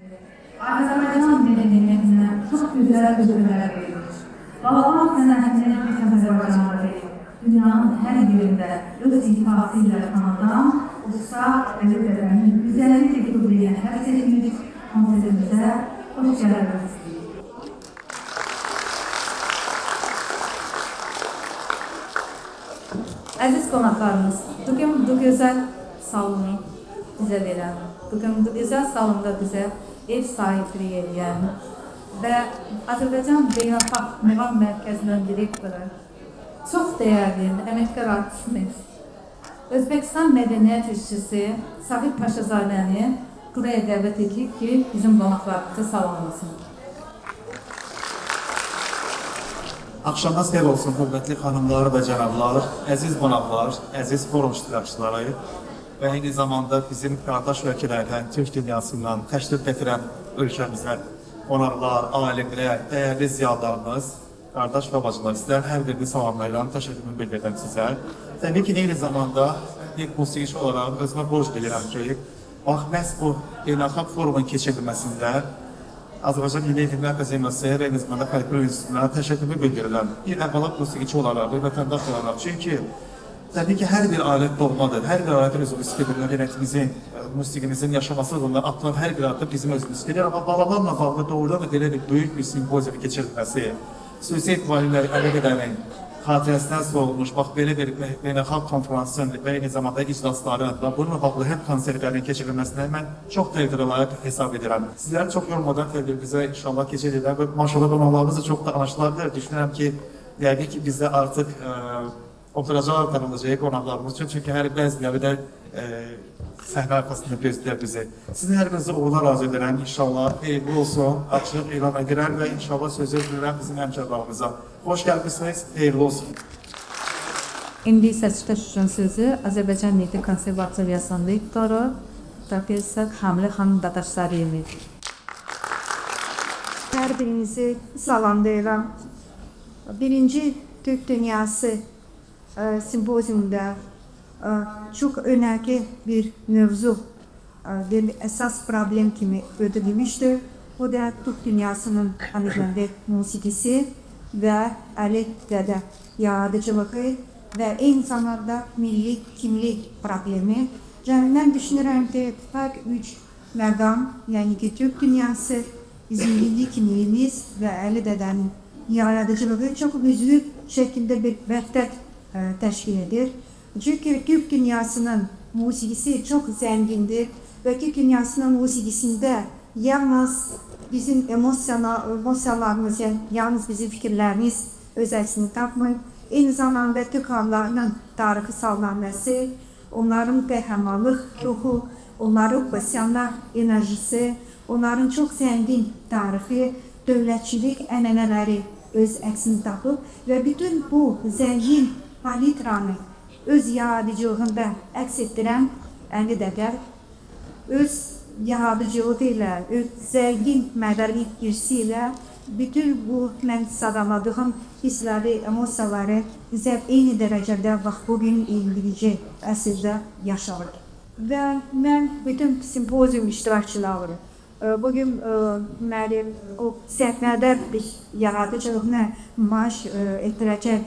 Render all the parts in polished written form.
Azərbaycan mədəniyyətinə çox gözəl ödüllər verilmiş. Balqan sənətinin bütün Azərbaycanlıları dünyanın hər yerində öz ifası ilə tanıdan usta Əli Dədənin güzəllik teknologiyə həbs etmiş konsertimizə xoş gəldiniz. Əziz qonaqlarımız, bugün bu gözəl salonu bizə verən, bugün bu gözəl salonda bizə ev sahibliyi edən və Azərbaycan Beynəlxalq Muğam Mərkəzinin direktoru, çox dəyərli, əməkdar artistimiz, Özbəkistan mədəniyyət işçisi Sahib Paşazadəni buraya dəvət edirik ki, bizim qonaqlarımızı salamlasın. Axşamınız xeyir olsun, hörmətli xanımlar və cənablar, əziz qonaqlar, əziz forum iştirakçıları və eyni zamanda bizim qardaş ölkələrdən, Türk dünyasından təşrif gətirən ölkəmizə qonaqlar, alimlər, dəyərli ziyadarlarımız, qardaş və bacılar, sizlərin hər birini salamlayıram, təşəkkürümü bildirirəm sizə. Təbii ki, eyni zamanda bir musiqiçi olaraq özümə borc bilirəm ki, məhz bu beynəlxalq forumun keçirilməsində Azərbaycan Milli Eğitim Akademiyası və eyni zamanda fərqli ünsüzlüğünə təşəkkürümü bildirirəm. Bir əvvəla musiqiçi olaraq, bir vətəndaş olaraq. Çünki təbii ki, hər bir alət doğmadır, hər bir alət özü mədəniyyətimizin, musiqimizin yaşaması yolunda atılan hər bir addım bizim özümüz gelir. Amma Balabanla bağlı doğrudan da belə bir böyük bir simpozium keçirilməsi, xüsusi etibarilə Əli Dədənin xatirəsindən sorulmuş, bax belə bir beynəlxalq konferansın və eyni zamanda iclasların və bununla bağlı həm konsertlərin keçirilməsinə mən çox təqdir olaraq hesab edirəm. Sizləri çox yormadan tədbirimizə inşallah keçirirlər və maşallah qonaqlarımız da çox da anlaşılardır. Düşünürəm ki, yəqin ki, bizdə artıq oturacaq tanınacaq qonaqlarımız üçün, çünki hər bəziləri də səhnə arxasında gözləyir bizi. Sizin hər birinizə uğurlar arzu edirəm, inşallah xeyirli olsun, açıq elan edirəm və inşallah sözü verirəm bizim həmkarlarımıza. Xoş gəlmişsiniz, xeyirli olsun. İndi isə çıxış sözü Azərbaycan Milli Konservatoriyasının rektoru Professor Hamile xanım Dadaşsariyevdir. Hər birinizi salamlayıram. Birinci Türk Dünyası simpoziumda çok önemli bir mevzu, bir esas problem kimi ödülmüştür. O da Türk dünyasının anlamında musikisi ve Əli Dədə yaradıcılığı ve aynı zamanda milli kimlik problemi. Yani ben düşünürüm ki fark üç məqam, yani ki Türk dünyası, bizim milli kimliğimiz ve Əli Dədənin yaradıcılığı çok güçlü şekilde bir vəhdət təşkil edir. Çünkü Türk dünyasının musikisi çok zengindir ve Türk dünyasının musikisinde yalnız bizim emosyalarımız, yani yalnız bizim fikirlerimiz özelliğini tapmıyor. Aynı zamanda Türk halklarının tarixi sallanması, onların qəhrəmanlıq ruhu, onların pasyonlar enerjisi, onların çok zengin tarixi, dövlətçilik ənənələri öz əksini tapıb ve bütün bu zengin palitranı öz yaradıcılığında əks etdirən Əli Dədə öz yaradıcılığı ilə, öz zəngin mədəni irsi ilə bütün bu mən sadaladığım hissləri, emosiyaları bizə eyni dərəcədə bax bugün 21-ci əsrdə yaşarıq. Və mən bütün simpozium iştirakçıları bugün mənim o səhnədə bir yaradıcılığına nümayiş etdirəcək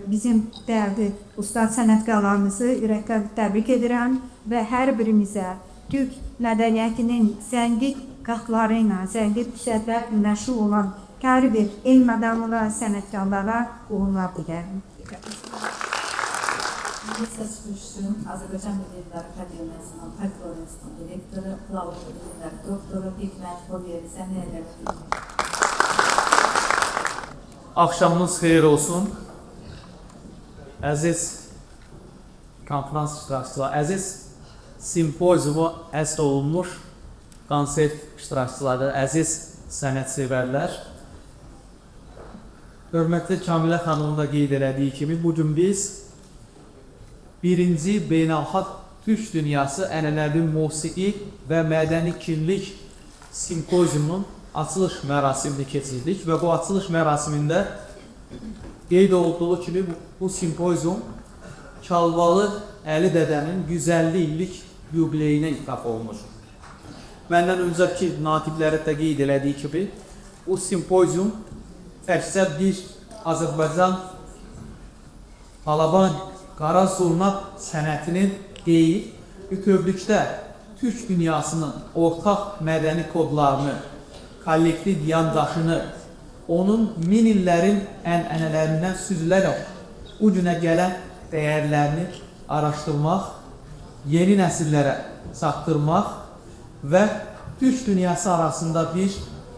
bizim dəyərli ustad sənətkarlarımızı ürəkdən təbrik edirəm və hər birimizə Türk mədəniyyətinin zəngin qaxlarıyla, zəngin şəhərlər nəşr olan hər bir elm adamına, sənətkarlara uğurlar diləyirəm. İndi isə çıxışım Azərbaycan Milli Akademiyasının Folkloristinin direktoru, Xalq Bilimlər doktoru Hikmət Xoliyev səhnəyə Axşamınız xeyir olsun. Əziz konferans iştirakçıları, əziz simpoziumu əsr olunmuş konsert iştirakçıları, əziz sənətsevərlər. Hörmətli Kamilə xanımın da qeyd elədiyi kimi, bugün biz birinci beynəlxalq Türk dünyası ənənəvi musiqi və mədəni kimlik simpoziumunun açılış mərasimini keçirdik və bu açılış mərasimində qeyd olduğu kimi bu simpozium Çalvalı Əli Dədənin 150 illik yubileyinə ithaf olunur. məndən öncəki natibləri də qeyd elədiyi kimi, bu simpozium təkcə bir Azərbaycan Balaban qara zurna sənətinin deyil, bütövlükdə Türk dünyasının ortaq mədəni kodlarını, kollektiv yandaşını, onun min illərin ənənələrindən süzülərək bu günə gələn dəyərlərini araşdırmaq, yeni nəsillərə çatdırmaq və Türk dünyası arasında bir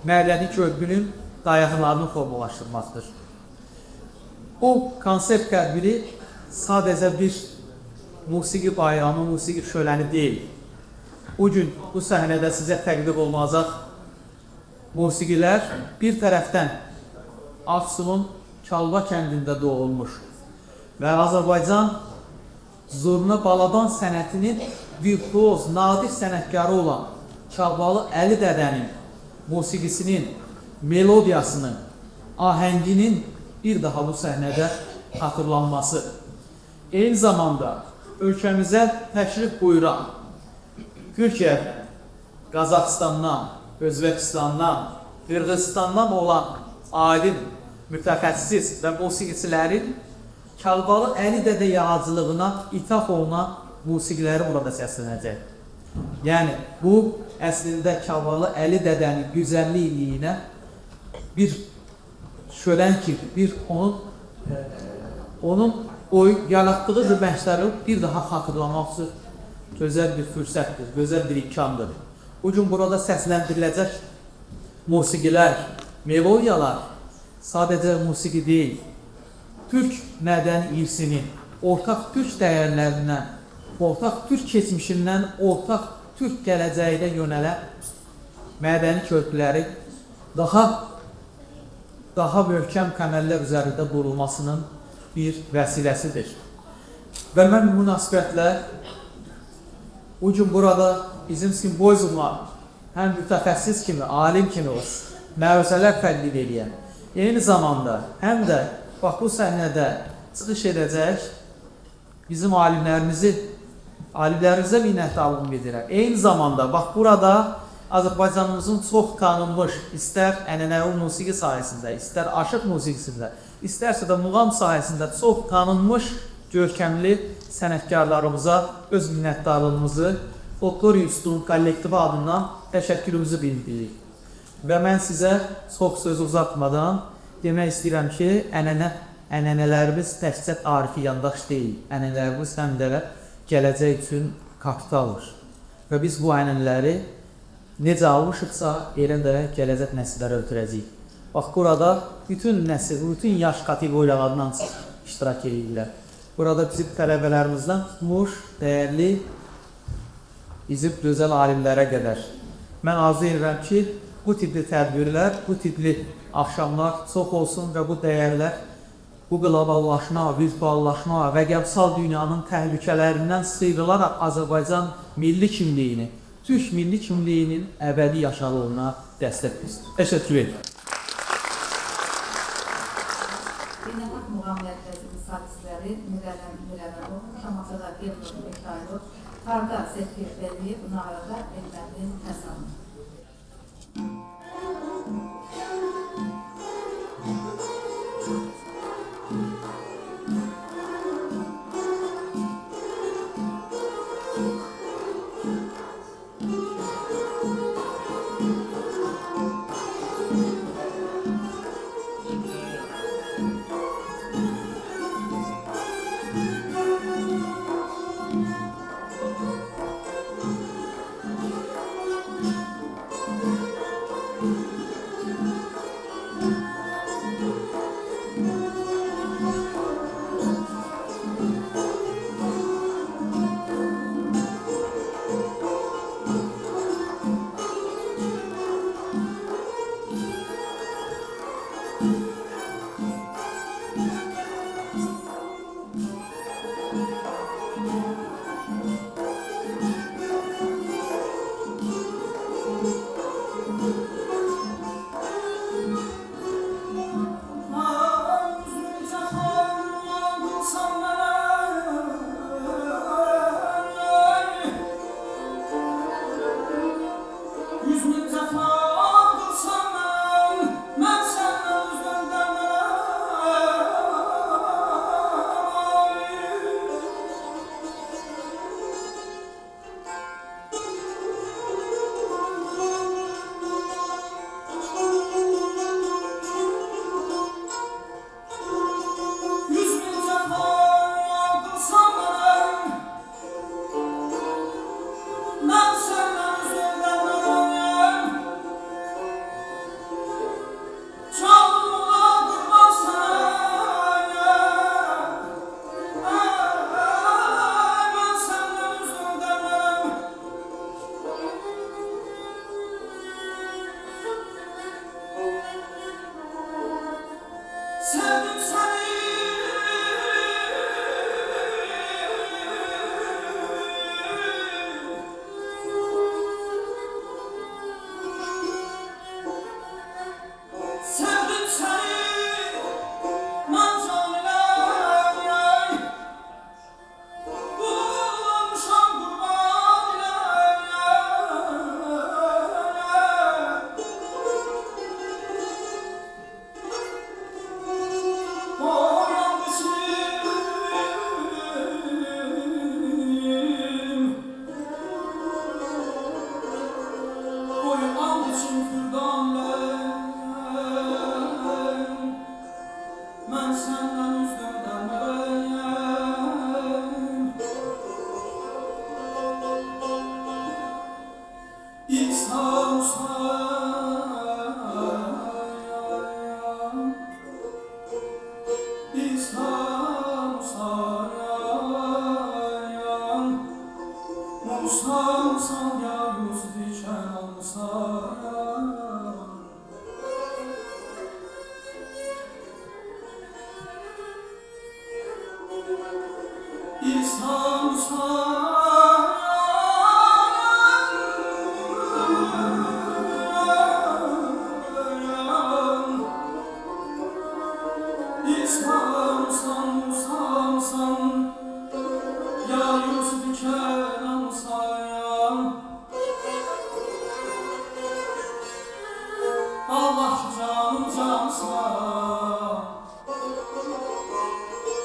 mədəni köprünün dayaqlarını formalaşdırmaqdır. Bu konsept tədbiri sadəcə bir musiqi bayramı, musiqi şöləni deyil. Bugün bu səhnədə sizə təqdim olunacaq musiqilər bir tərəfdən Afsunun Çalva kəndində doğulmuş və Azərbaycan zurna balaban sənətinin virtuoz, nadir sənətkarı olan Çalvalı Əli dədənin musiqisinin, melodiyasının, ahənginin bir daha bu səhnədə xatırlanması. Eyni zamanda ölkəmizə təşrif buyuran Türkiyədən, Qazaxıstandan, Özbəkistandan, Qırğızstandan olan alim, mütəxəssis və musiqiçilərin Çalvalı Əli dədə yaradıcılığına ithaf olunan musiqiləri burada səslənəcək. Yəni, bu əslində Çalvalı Əli dədənin güzəlliyinə bir şölən ki, bir onun yaratdığı qüvvətləri bir daha xatırlamaq üçün gözəl bir fürsətdir, gözəl bir imkandır. Bugün burada səsləndiriləcək musiqilər, melodiyalar sadəcə musiqi deyil, Türk mədəni irsinin, ortaq Türk dəyərlərindən, ortaq Türk keçmişindən, ortaq Türk gələcəyinə yönələn mədəni köprüləri daha möhkəm təməllər üzərində qurulmasının bir vəsiləsidir. Və mən münasibətlə bugün burada bizim simpoziumla həm mütəxəssis kimi, alim kimi məruzələr təqdim edən, eyni zamanda həm də bax bu səhnədə çıxış edəcək bizim alimlərimizə minnətdarlığımı bildirirəm. Eyni zamanda bax burada Azərbaycanımızın çox tanınmış, istər ənənəvi musiqi sahəsində, istər aşıq musiqisində, istərsə də muğam sahəsində çox tanınmış, görkəmli sənətkarlarımıza öz minnətdarlığımızı Folklor İnstitutunun kollektivi adından təşəkkürümüzü bildiririk. Və mən sizə çox söz uzatmadan demək istəyirəm ki, ənənələrimiz təkcə tarifi yandaş deyil, ənənələrimiz həm də gələcək üçün kapitaldır. Və biz bu ənənələri necə almışıqsa, elə də gələcək nəsillərə ötürəcəyik. Bax, burada bütün nəsil, bütün yaş kateqoriyalarından iştirak edirlər. Burada bizim tələbələrimizdən tutmuş, dəyərli, bizim gözəl alimlərə qədər. Mən arzu edirəm ki, bu tipli tədbirlər, bu tipli axşamlar çox olsun və bu dəyərlər, bu qloballaşma, virtuallaşma və gəmsal dünyanın təhlükələrindən sıyrılaraq Azərbaycan milli kimliyini, Türk milli kimliyinin əbədi yaşarlığına dəstək verir. Təşəkkür edirəm. Beynəlxalq Muğam Mərkəzinin satisləri Mürəmmə Şamaxıda Elnur Mikhailov, Tarda Səkir Bəliyev, Narada Elbəndin Həsanov.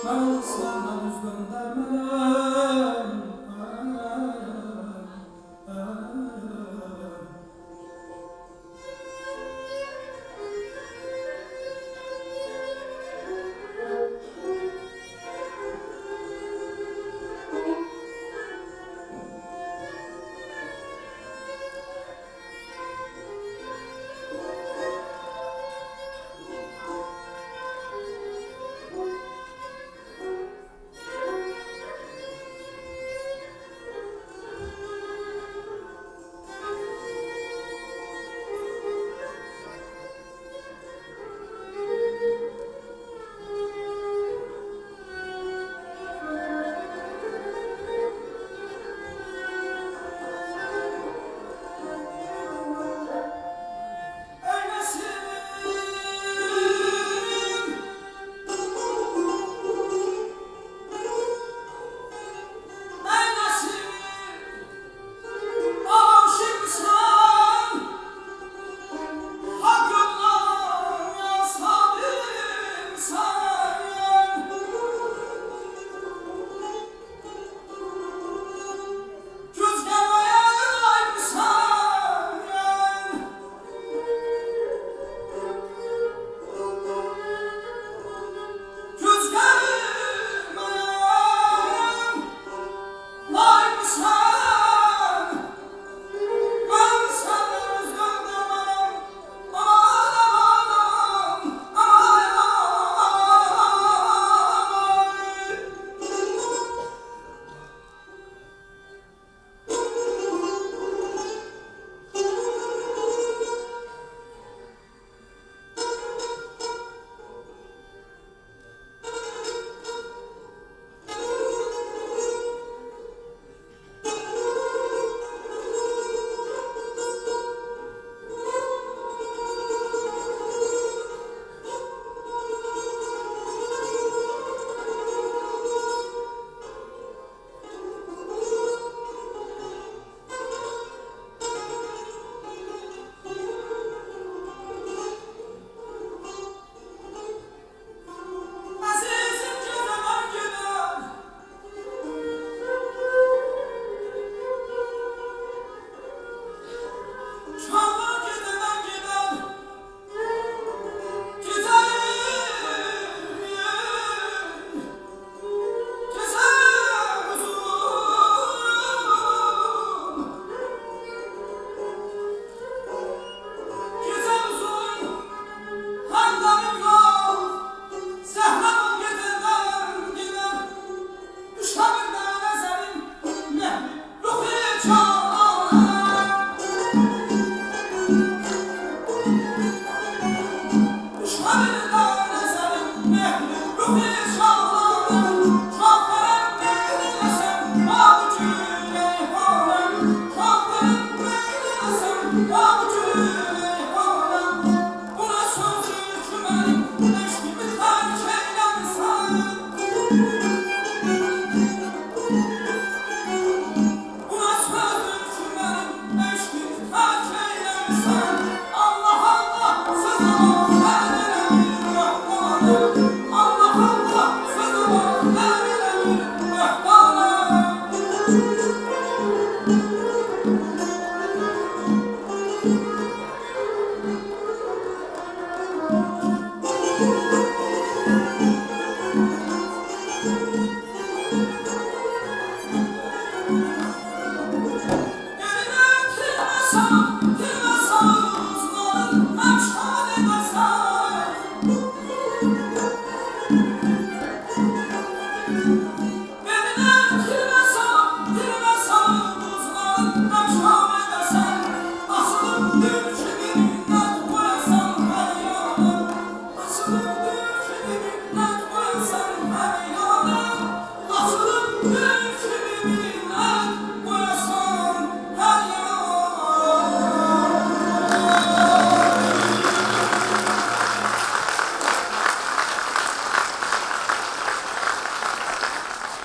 Ben senden üz göndermelem.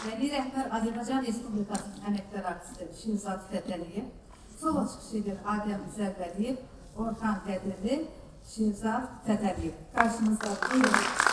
Milli rəhbər Azərbaycan Respublikasının əməkdar artisti Şehzad Fətəliyev, solo çıxışı ilə Adəm Zərbəliyev, Orxan Qədirli Şehzad Fətəliyev. Qarşımızda buyurun.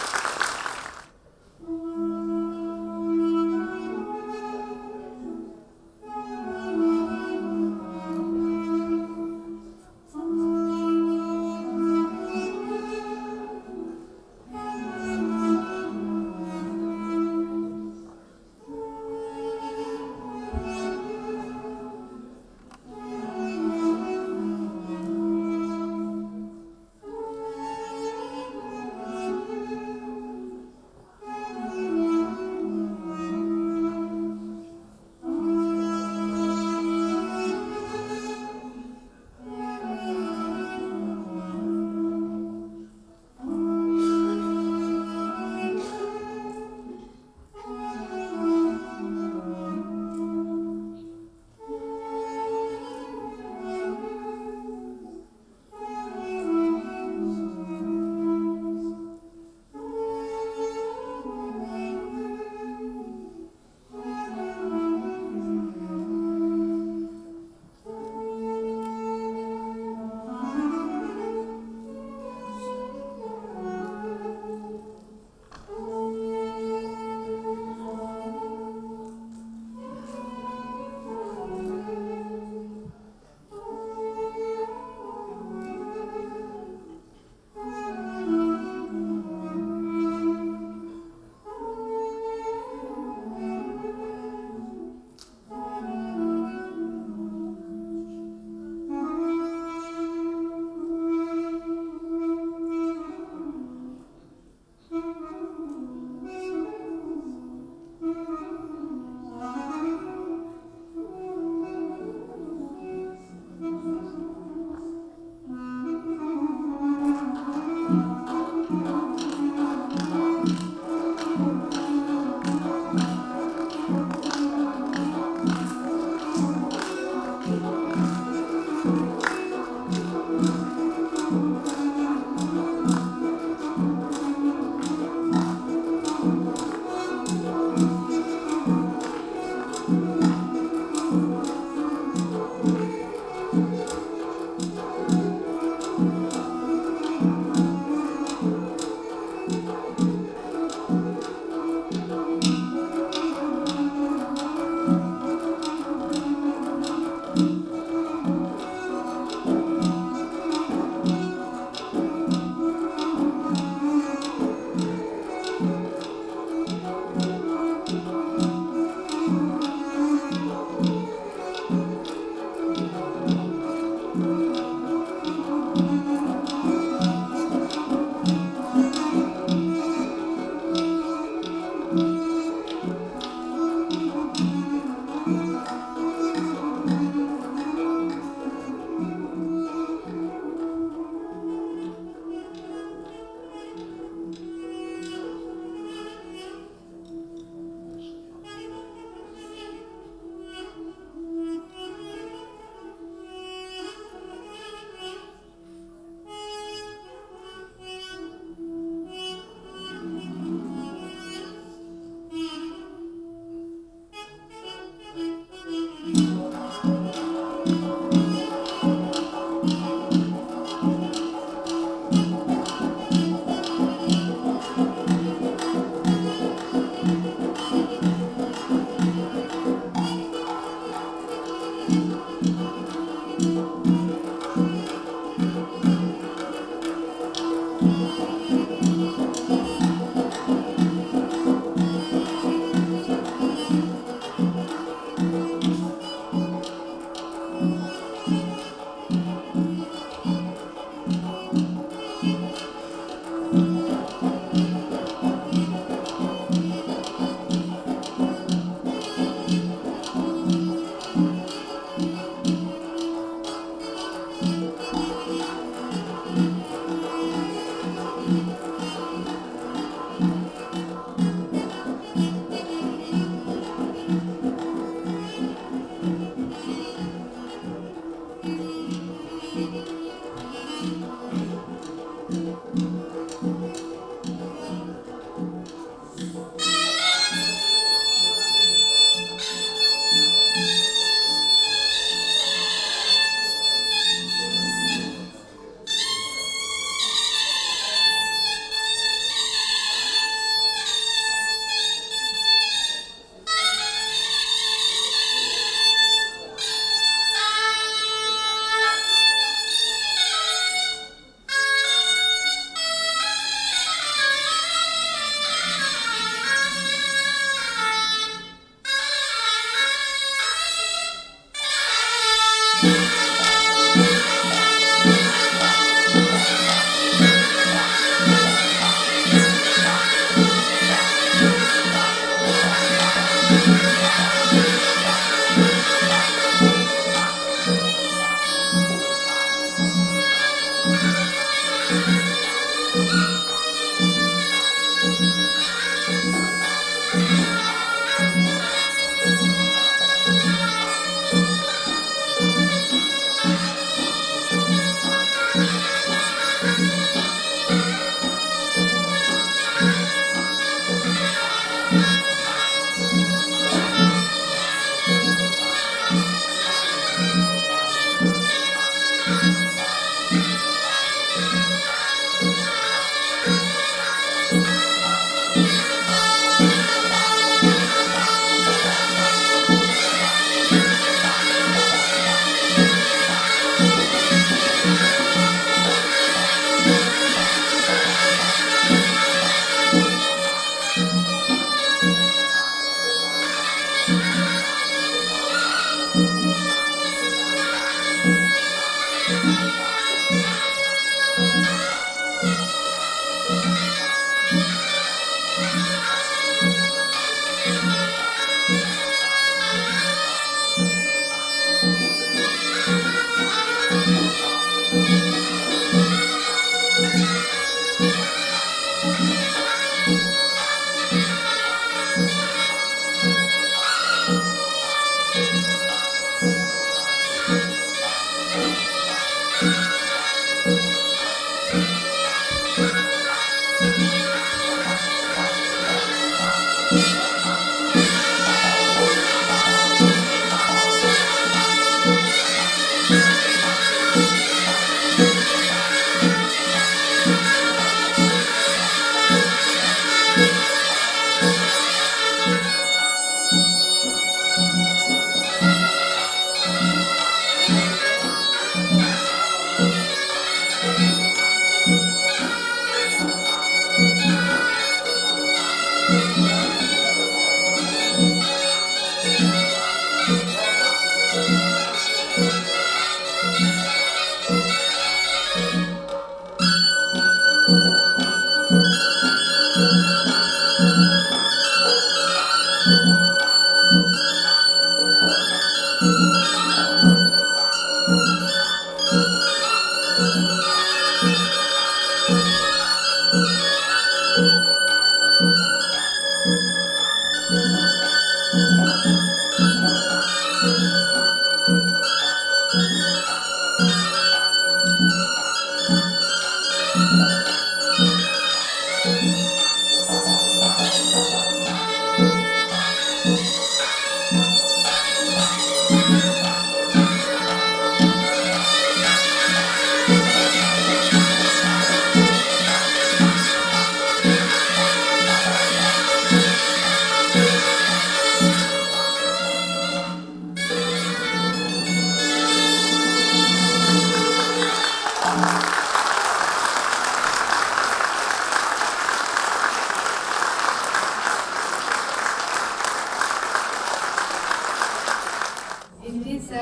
İndi isə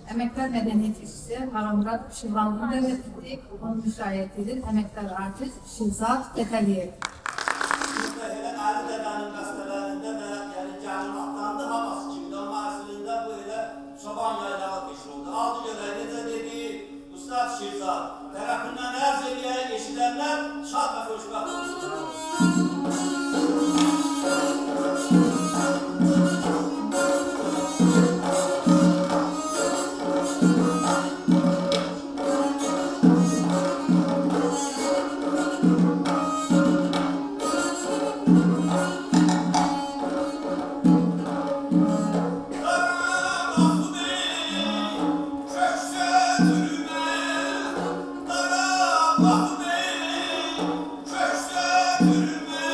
Əməkdar Mədəniyyət İşçisi Haramurad Şirvanlı'nı dəvət etdik. Onu müşayiət edir əməkdar artist Şirzad Tətəliyev. Elə Ali Dədənin qəstələrində də yəni gəlin atlandı havası kimi. Amma əslində bu elə çoban yaylağa peşir oldu. Aldı görək necə dedi Ustad Şirzad tərəfindən ərz eləyərək eşidənlər şad və xoşbəxt olsun. Köşte türme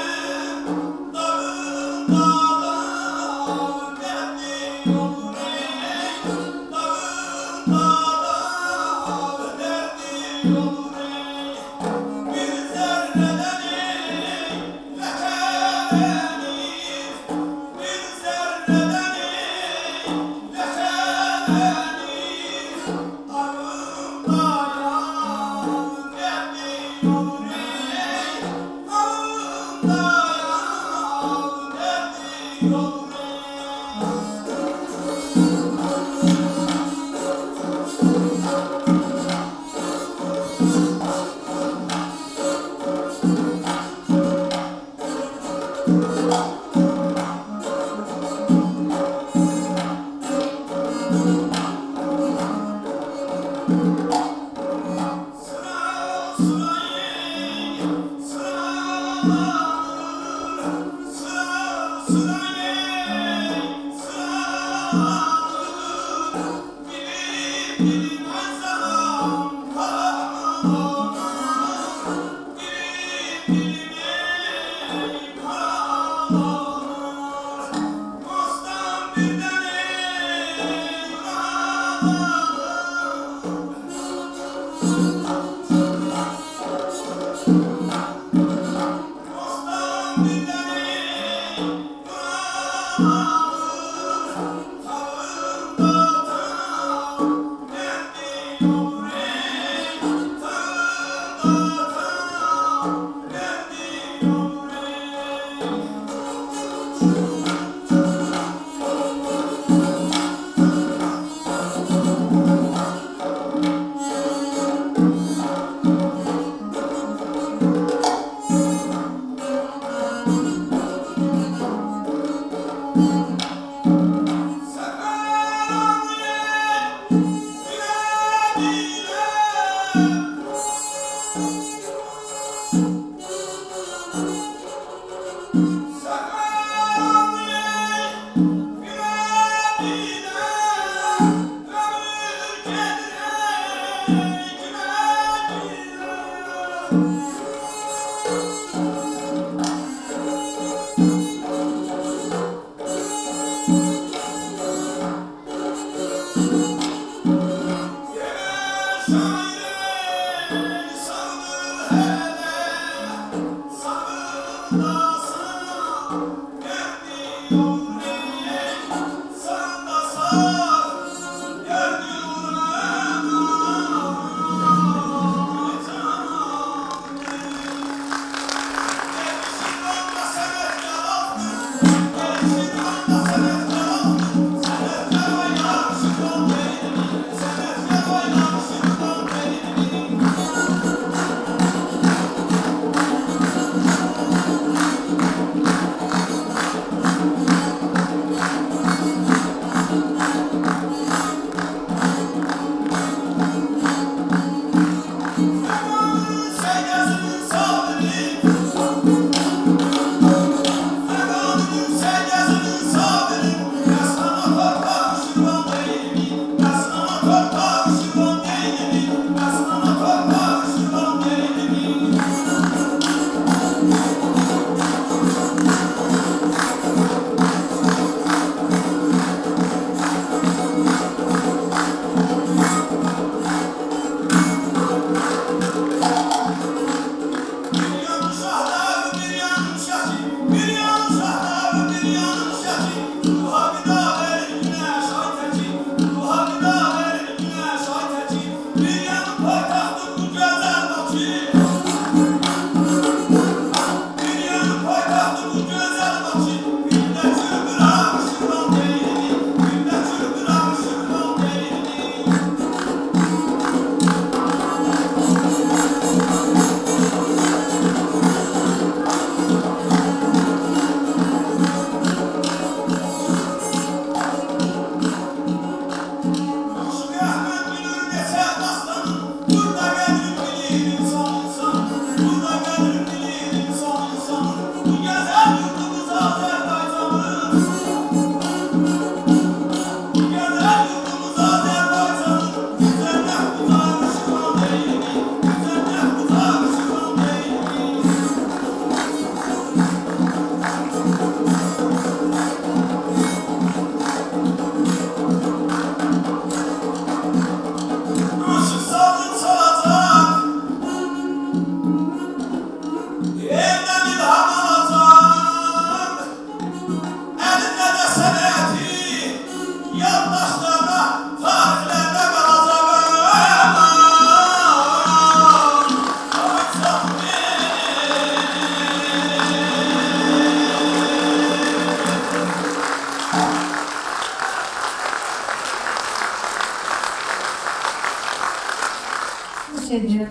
Bu şeydir,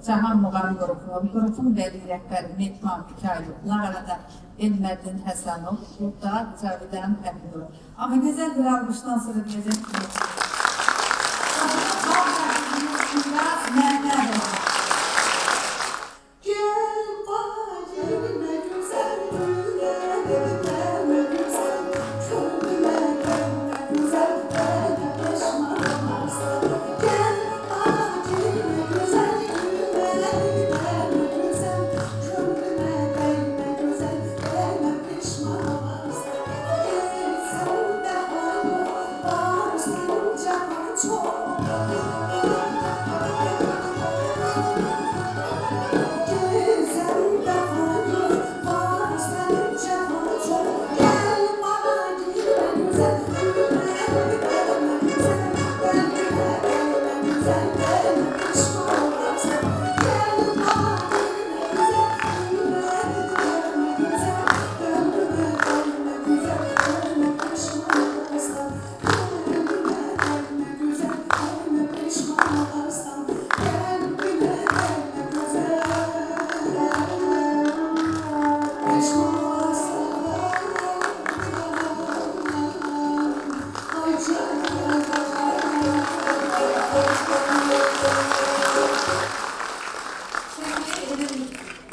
Cahan Muğam qrupun vəli rəhbəri Mehman Mikayılov, Lağarada Elməddin Həsənov, burada Cavidən Həmidov. Amma gözəl bir almışdan sonra deyəcək ki, Məmmədov.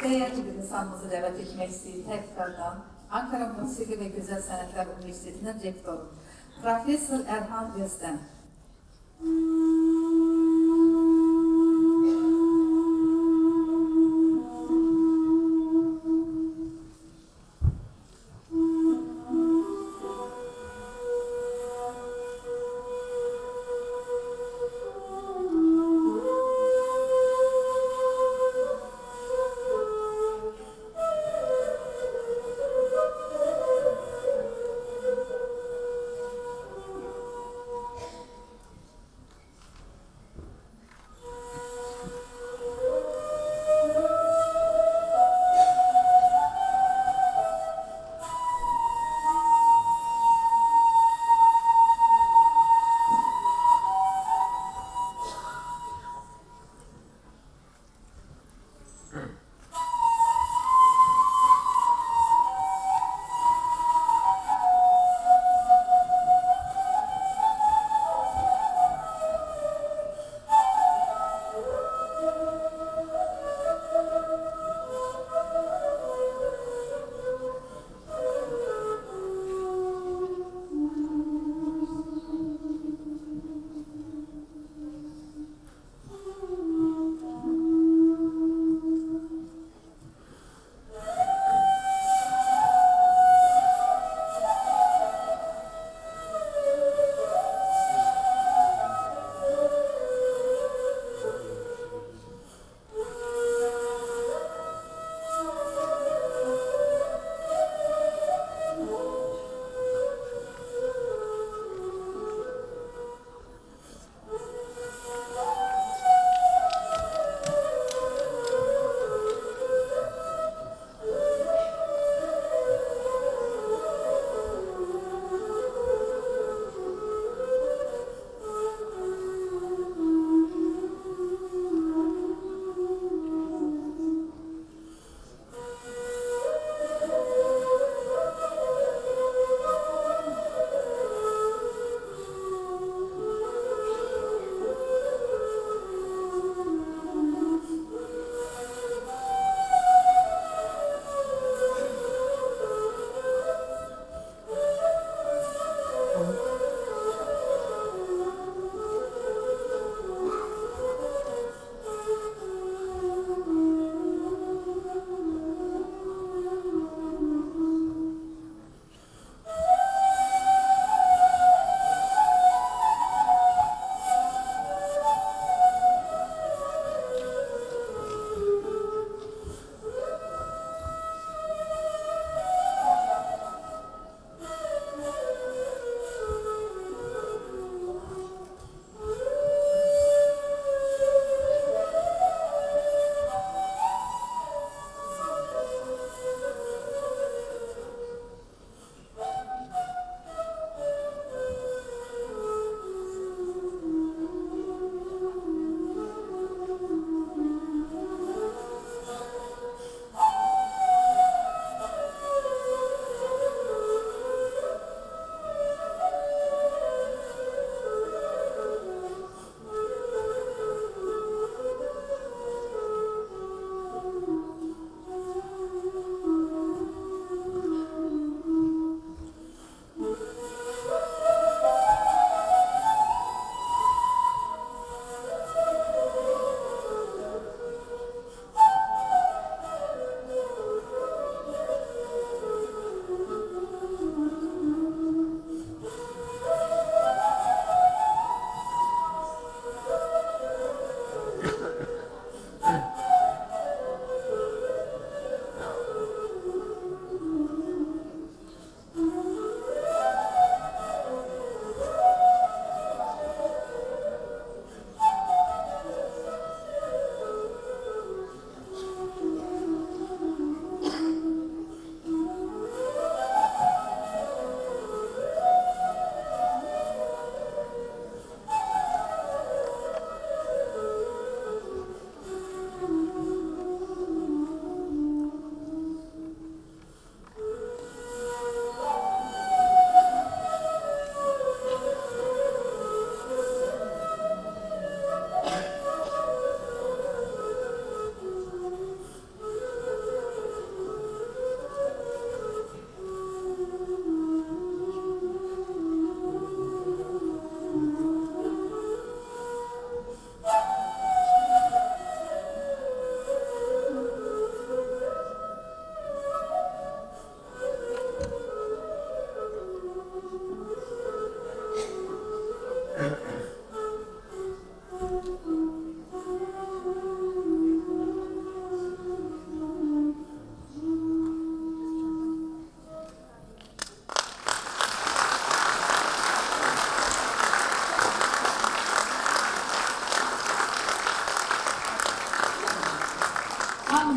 Değerli bir insanımızı davet etmek istedim tekrardan. Ankara Musiki ve Güzel Sanatlar Üniversitesi'nin rektörü Profesör Erhan Özden.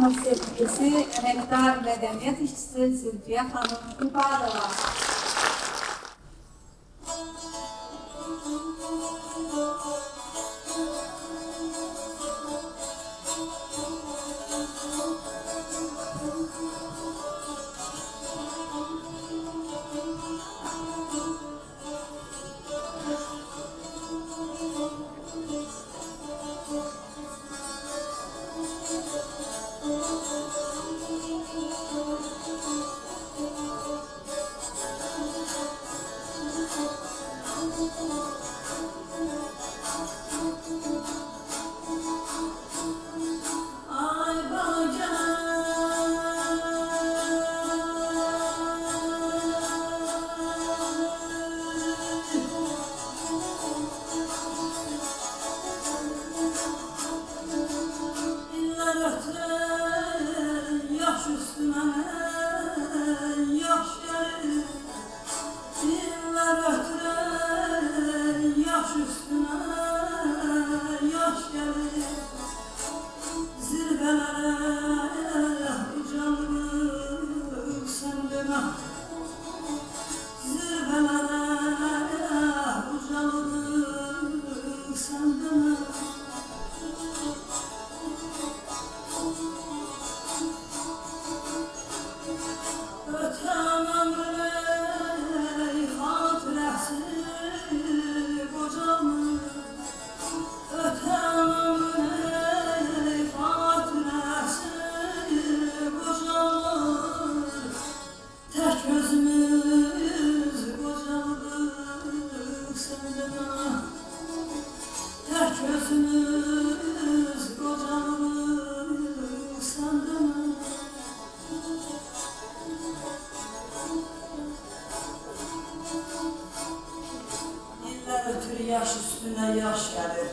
musiqisi, əməkdar mədəniyyət işçisi Zülfiyə xanım İbarova. Yaş üstüne yaş gelir.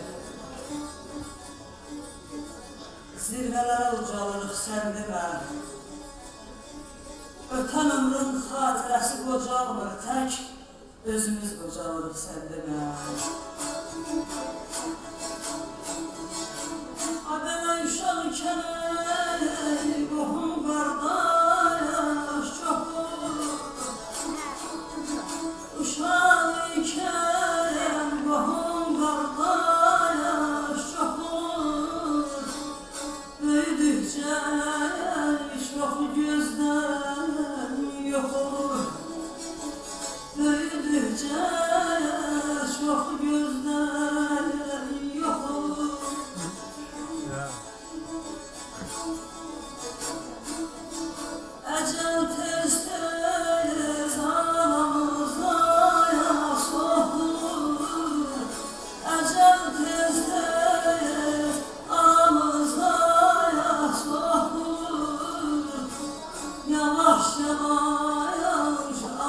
Zirvelere ucalırıq sən demə. Ötən ömrün xatirəsi qocalmır tək, özümüz qocalırıq sən demə. Adana uşaq ikən qohum qardaş çox olur. Uşaq ikən qohum qardaş çox olur. Böyüdükcə çox gözdən yox olur. Böyüdükcə çox gözdən yox olur. Əcəl tez-tez aramızda yaş soxulur. Əcəl tez-tez aramızda yaş soxulur. Yavaş-yavaş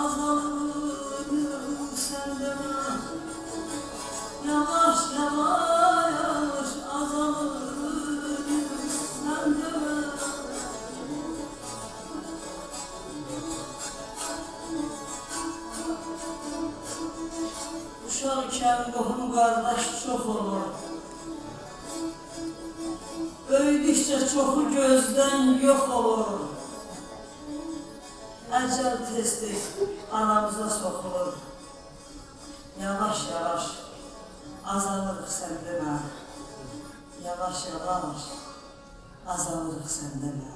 azalır sən demə. Yavaş-yavaş azalır sən demə. Uşaq ikən qohum qardaş çox olur. Böyüdükcə çoxu gözdən yox olur. Əcəl tez-tez aramıza soxulur. Yavaş-yavaş azalırıq sən demə. Yavaş-yavaş azalırıq sən demə.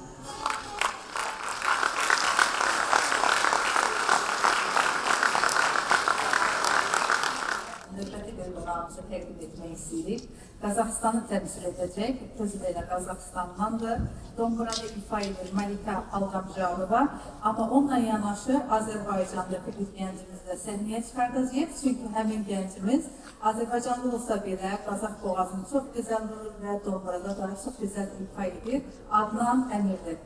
Növbəti bölümümüzü təqdim etmək istəyirik. Qazaxıstanı təmsil edəcək, özü də Qazaxıstandandır. Dombrada ifa edir Malika Alğabjalova. Amma onunla yanaşı Azərbaycandakı bir gəncimizi də səhnəyə çıxardacağıq. Çünki həmin gəncimiz Azərbaycanlı olsa belə Qazax boğazını çox gözəl vurur və Dombrada da çox gözəl ifa edir. Adnan Əmirdir.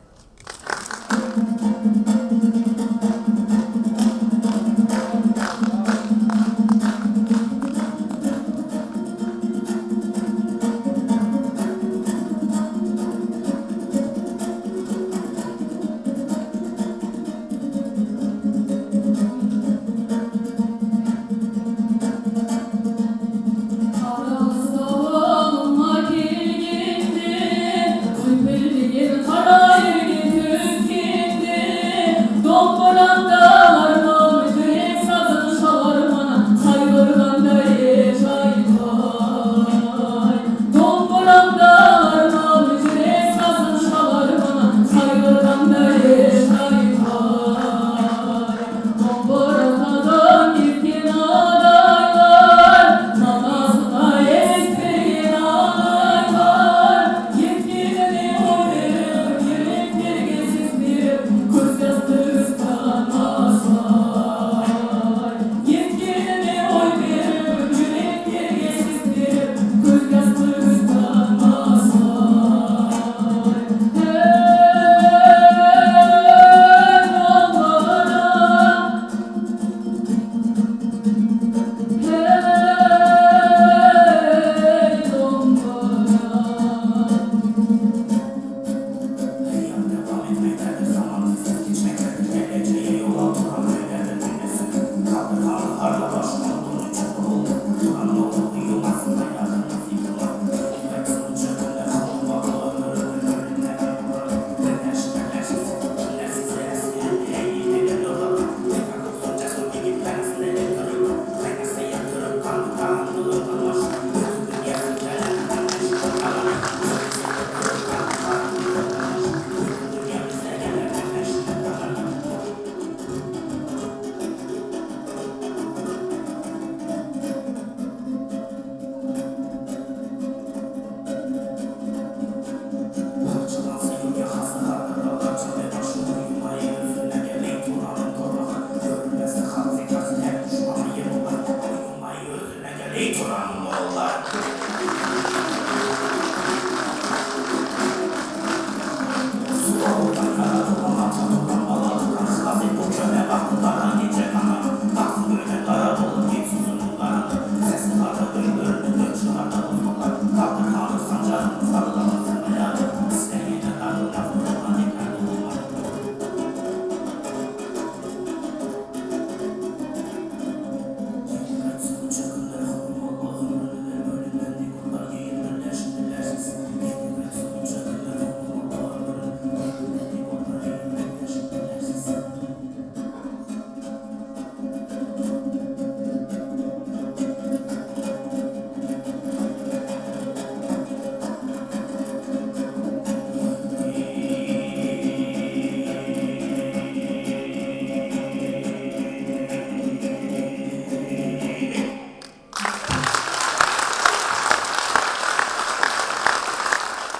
Aras olma gel gitti, ülbül bir kara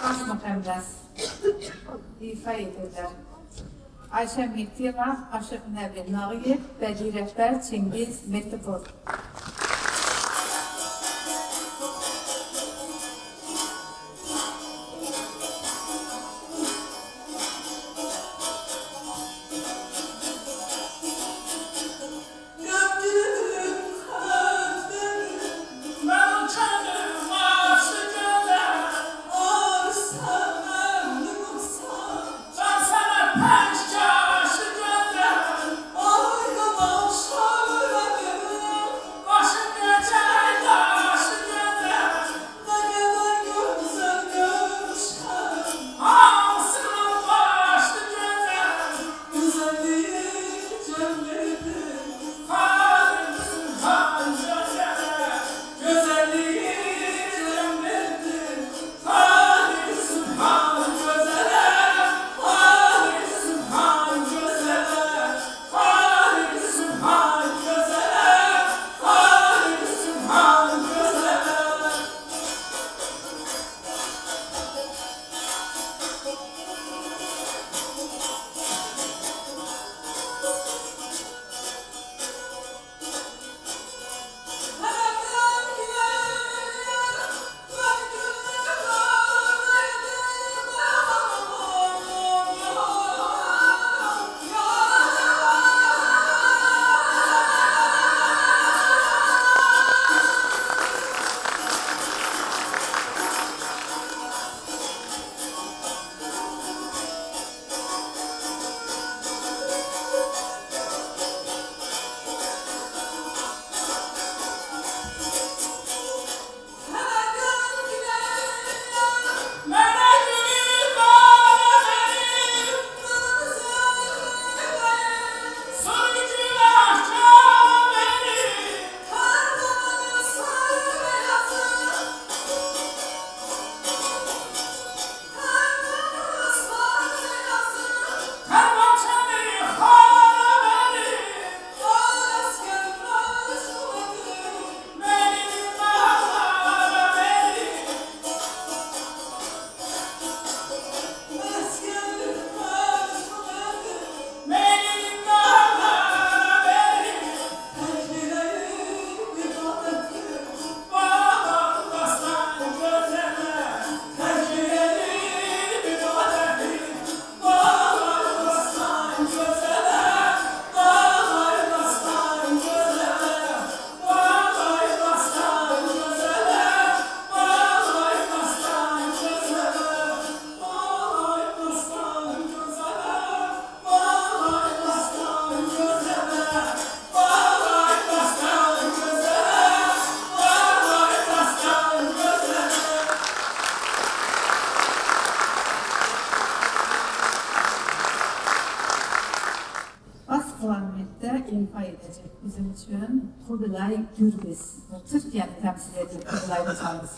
baş müxəmməs ifa edirlər. Ayşə Mektiyeva, Aşıq Nəbi Nağıyev, bədii rəhbər Çingiz Mektipur. İnfa edecek bizim için Kubilay Gürbüz. Türkiye'ni temsil edecek Kubilay hocamız.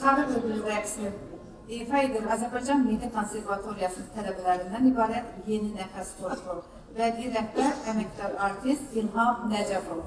Xarı ödül rəqsi ifa edir Azərbaycan Milli Konservatoriyasının tələbələrindən ibarət Yeni Nəfəs Topu və rəhbər əməkdar artist İlham Nəcəfov.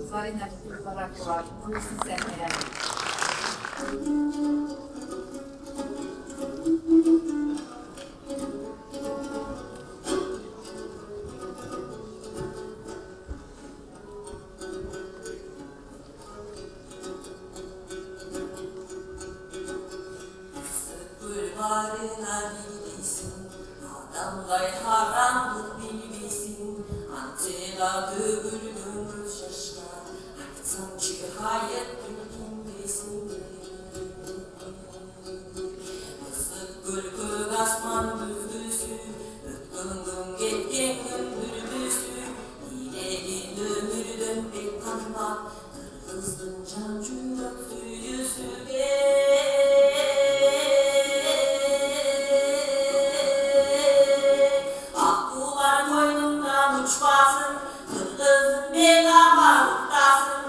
Zarina Barak var. Buyursun sahneye. Sıkırlarına bilirsin, adamlar haramdır bilmesin, antela dövüldüm şaşkın. Sanki hayat ülkündesin. Isık gülgül asman büzgüsü, ötküngün getken gümbürmüsü, ileri dömürdüm pek kanma, kırgızdın can çürük süyüsü Akkular koynumdan uçmasın, kırgızdın bek amaruktasın.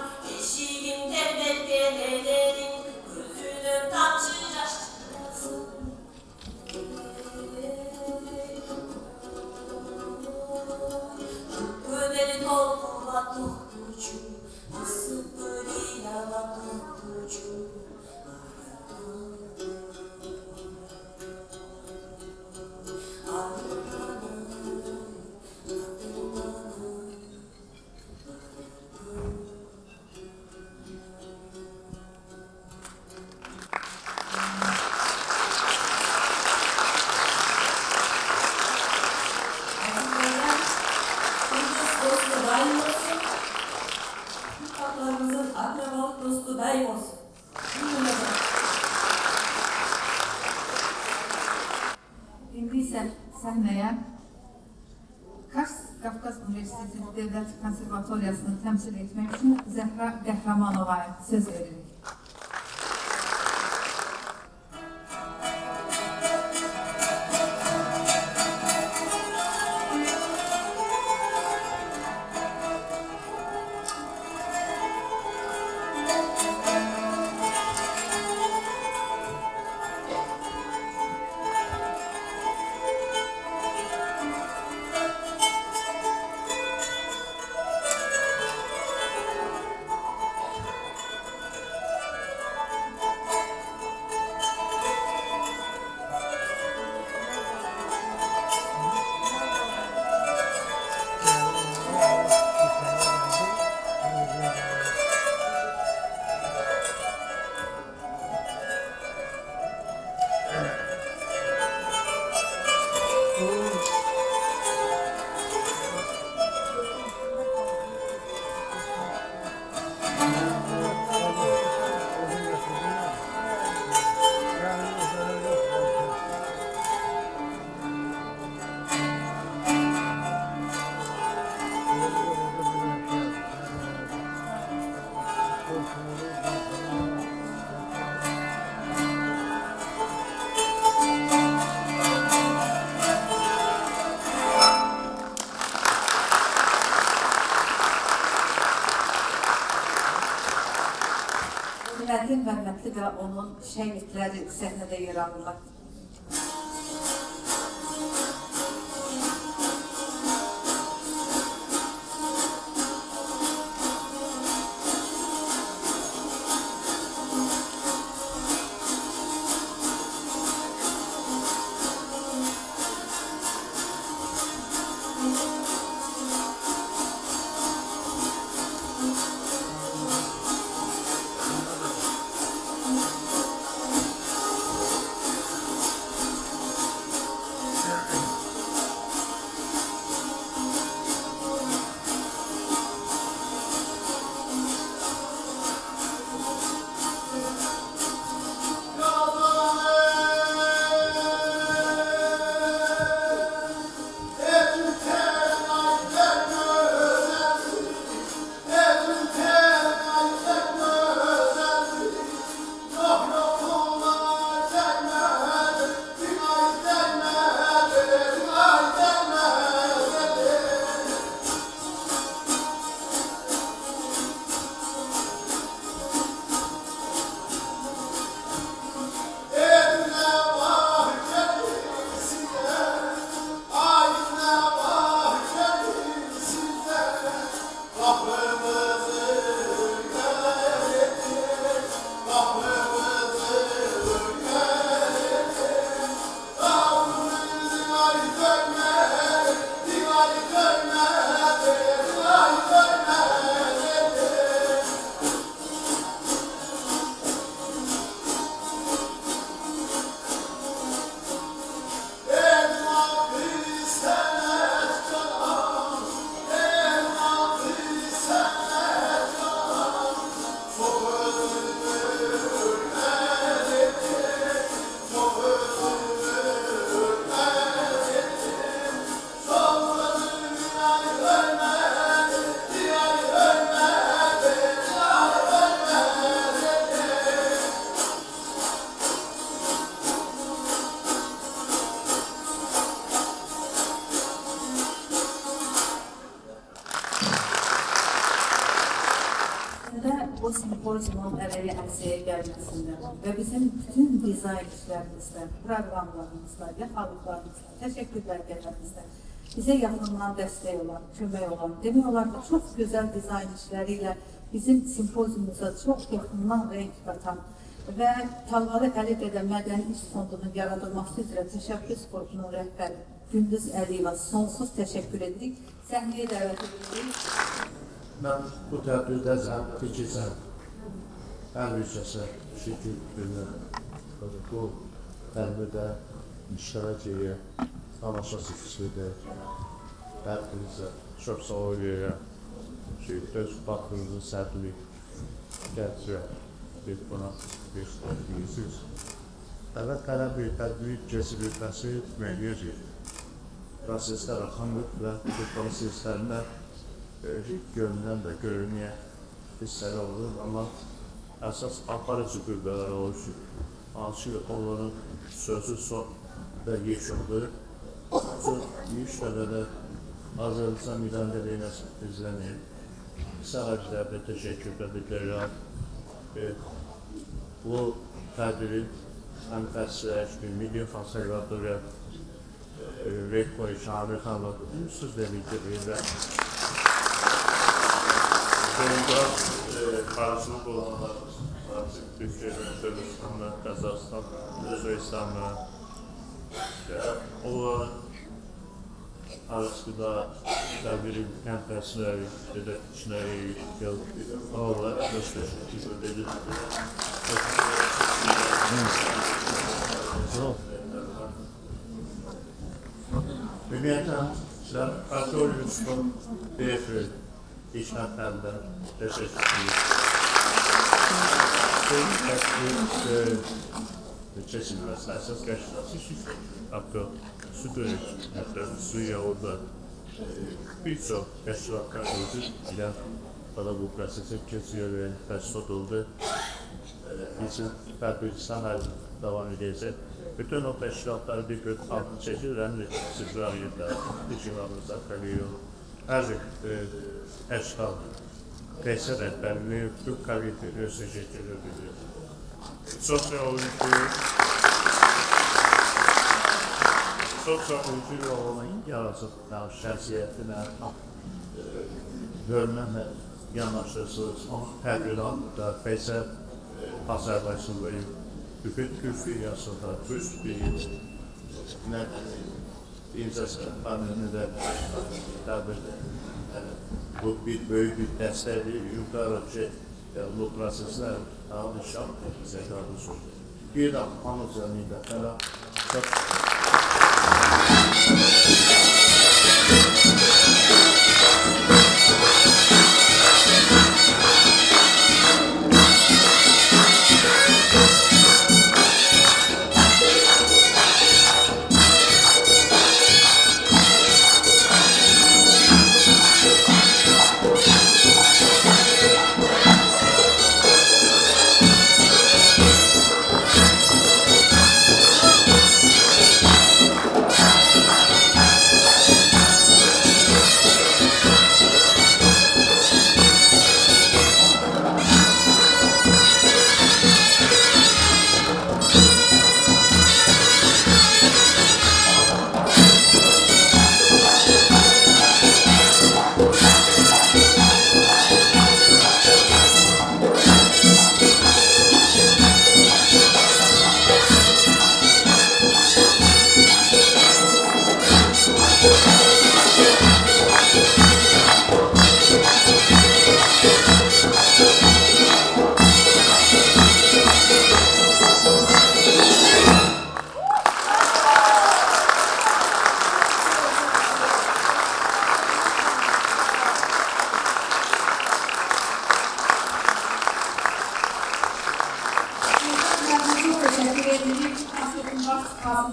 İndi isə səhnəyə Kars Qafqaz Universiteti Dövlət Konservatoriyasını təmsil etmək üçün Zəhra Qəhrəmanovaya söz veririk. şəxsiyyəti və onun şəhidləri səhnədə yer alırlar. O simpoziumun əməli ərsəyə gəlməsində və bizim bütün dizayn işlərimizdə, proqramlarımızda, yaxalıqlarımızda, təşəkkürlər gəlməsində bizə yaxından dəstək olan, kömək olan, demək olar ki, çox gözəl dizayn işləri ilə bizim simpoziumumuza çox yaxından renk qatan və Talvalı Əlidədə Mədəni İş Fondunun yaradılması üzrə təşəbbüs qrupunun rəhbəri Gündüz Əliyeva sonsuz təşəkkür edirik. Səhnəyə dəvət edirik. Mən bu tədbirdə keçəcəm. Ən yüksəsə şükür bilirəm. Bu tədbirdə iştirak edir, tamaşaçı edir. Hər birinizə çox sağ ol verirəm. Öz baxımınızı sərtlik gətirək. Biz buna göstərirsiniz. Evet, qara bir tədbir keçirilməsi müəyyəndir. Proseslər axınlıq və bu proseslərində görünən və görünməyə hissələr olur, amma əsas aparıcı qüvvələr olur ki, hansı onların sözü son və yekundur. İlk dəfədə Azərbaycan İdarə izlənir. Sahiblərə təşəkkür edirəm. Bu tədbirin həm fəslləşmiş Milli Konservatoriya rektoru Şamil xanım sözlərini verirəm. Sonunda karşılık olanlarımız Türkiye'den, Sırbistan'da, Kazakistan, Özbekistan'da onların arasında tədbirin həm fəsləri, işləri, onlarla teşekkür ederim. Ümumiyyətlə, Katolius'un deyəfir işlətlərdə teşekkür ederim. Çeşitli əsas qəşənglik haqqı su dönüşü, suya orada bir çox təşkilatlar ilə bu prosesi keçiyor və təşkil oldu. Bizim tədbirçisən devam edəcək. Bütün o təşkilatları bir gün altı çəkir, həm də sizlər yerdə, dişilərimiz qalıyor. Hər təşkilat, qəsə rəhbərliyi, bütün komitə özü çəkilir bilir. Sosyal oyuncu olan yaratıcı şəxsiyyətinə hörmətlə yanaşırsınız. Təqdirat da Feysə Azərbaycanlı Türkiyasında üst bir imzası panelinde tabi bu bir böyük bir dəstədir, yukarıcı bu prosesler alışan zekalı söz. Bir de anlatacağını da çok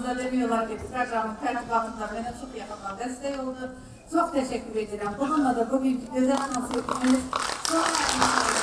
Aslında demiyorlar ki programın tertibatında bana çok yakından destek oldu. Çok teşekkür ederim. Bununla da bugünkü güzel konserimiz sona erdi.